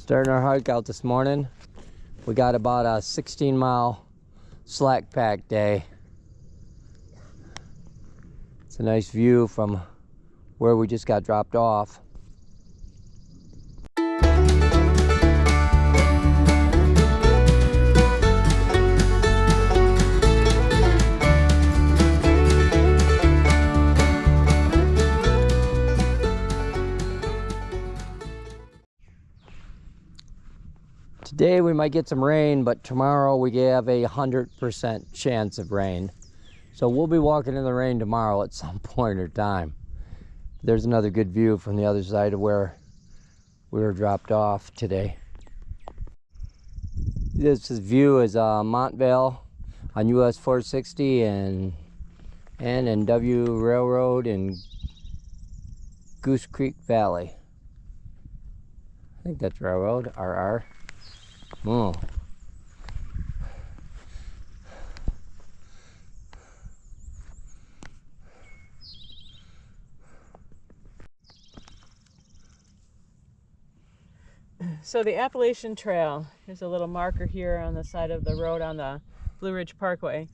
Starting our hike out this morning. We got about a 16-mile slack pack day. It's a nice view from where we just got dropped off. Today we might get some rain, but tomorrow we have a 100% chance of rain. So we'll be walking in the rain tomorrow at some point or time. There's another good view from the other side of where we were dropped off today. This view is Montvale on US 460 and N&W Railroad in Goose Creek Valley. I think that's Railroad, RR. Oh. So the Appalachian Trail, here's a little marker here on the side of the road on the Blue Ridge Parkway.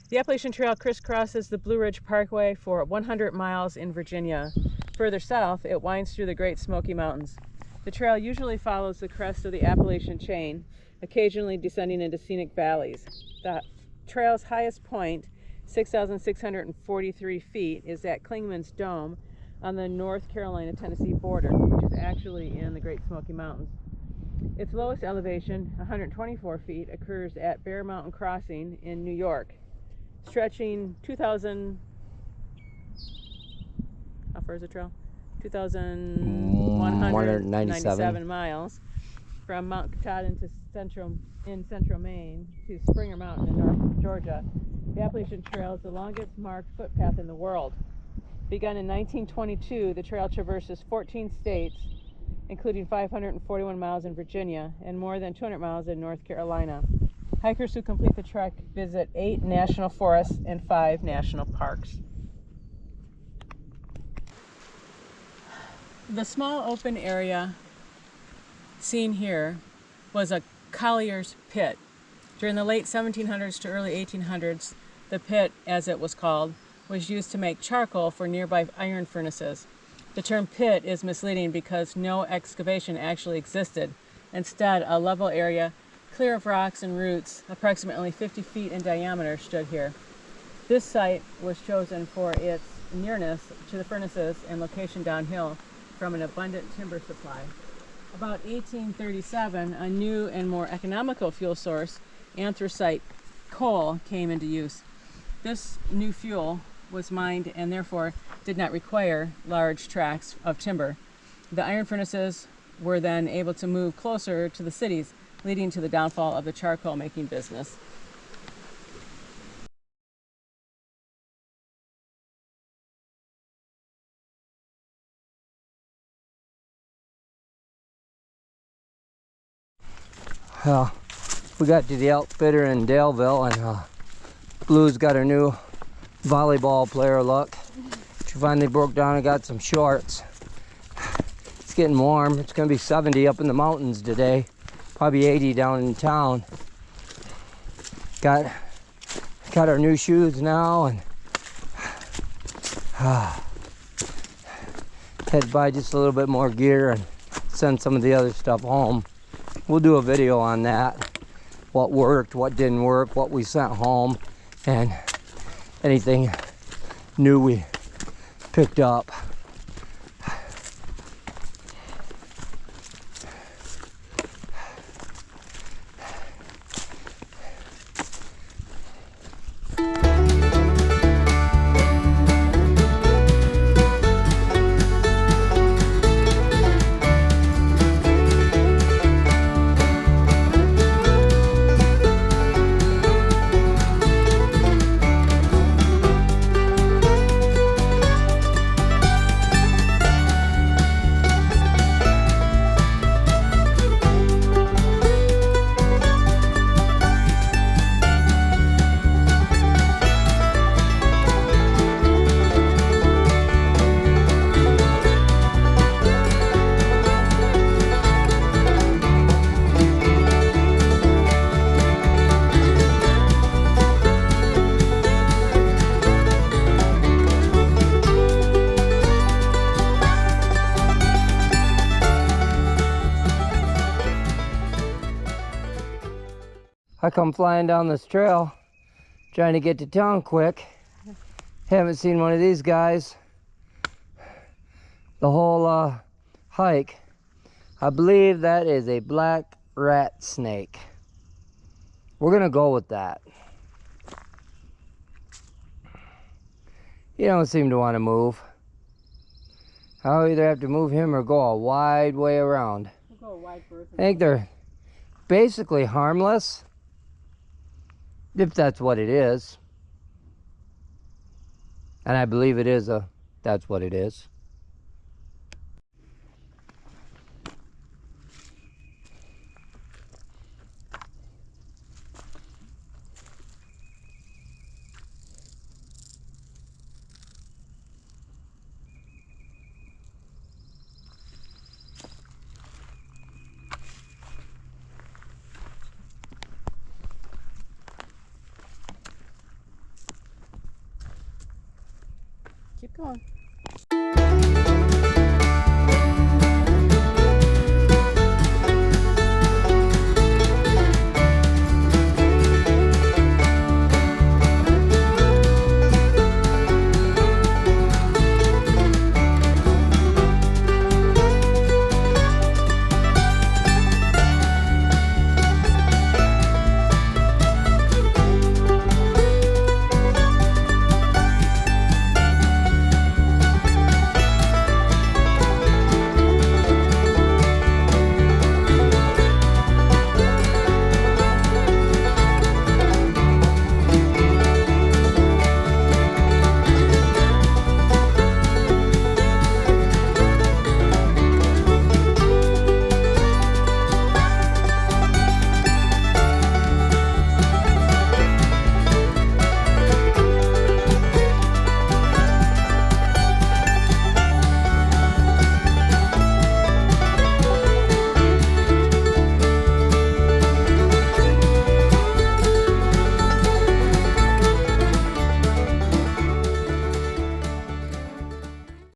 The Appalachian Trail crisscrosses the Blue Ridge Parkway for 100 miles in Virginia. Further south, it winds through the Great Smoky Mountains. The trail usually follows the crest of the Appalachian chain, occasionally descending into scenic valleys. The trail's highest point, 6,643 feet, is at Clingman's Dome on the North Carolina-Tennessee border, which is actually in the Great Smoky Mountains. Its lowest elevation, 124 feet, occurs at Bear Mountain Crossing in New York, stretching how far is the trail? 2,197 miles from Mount Katahdin in central Maine to Springer Mountain in north Georgia. The Appalachian Trail is the longest marked footpath in the world. Begun in 1922, the trail traverses 14 states, including 541 miles in Virginia and more than 200 miles in North Carolina. Hikers who complete the trek visit 8 national forests and 5 national parks. The small open area seen here was a collier's pit. During the late 1700s to early 1800s, the pit, as it was called, was used to make charcoal for nearby iron furnaces. The term pit is misleading because no excavation actually existed. Instead, a level area clear of rocks and roots, approximately 50 feet in diameter, stood here. This site was chosen for its nearness to the furnaces and location downhill from an abundant timber supply. About 1837, a new and more economical fuel source, anthracite coal, came into use. This new fuel was mined and therefore did not require large tracts of timber. The iron furnaces were then able to move closer to the cities, leading to the downfall of the charcoal making business. We got to the outfitter in Daleville, and Blue's got her new volleyball player look. She finally broke down and got some shorts. It's getting warm. It's going to be 70 up in the mountains today, probably 80 down in town. Got our new shoes now, and had to buy just a little bit more gear and send some of the other stuff home. We'll do a video on that, what worked, what didn't work, what we sent home, and anything new we picked up. I come flying down this trail trying to get to town quick. Haven't seen one of these guys the whole hike. I believe that is a black rat snake. We're gonna go with that. He don't seem to want to move. I'll either have to move him or go a wide way around. We'll go a wide berth. I think they're basically harmless, if that's what it is. And I believe it is that's what it is. Keep going.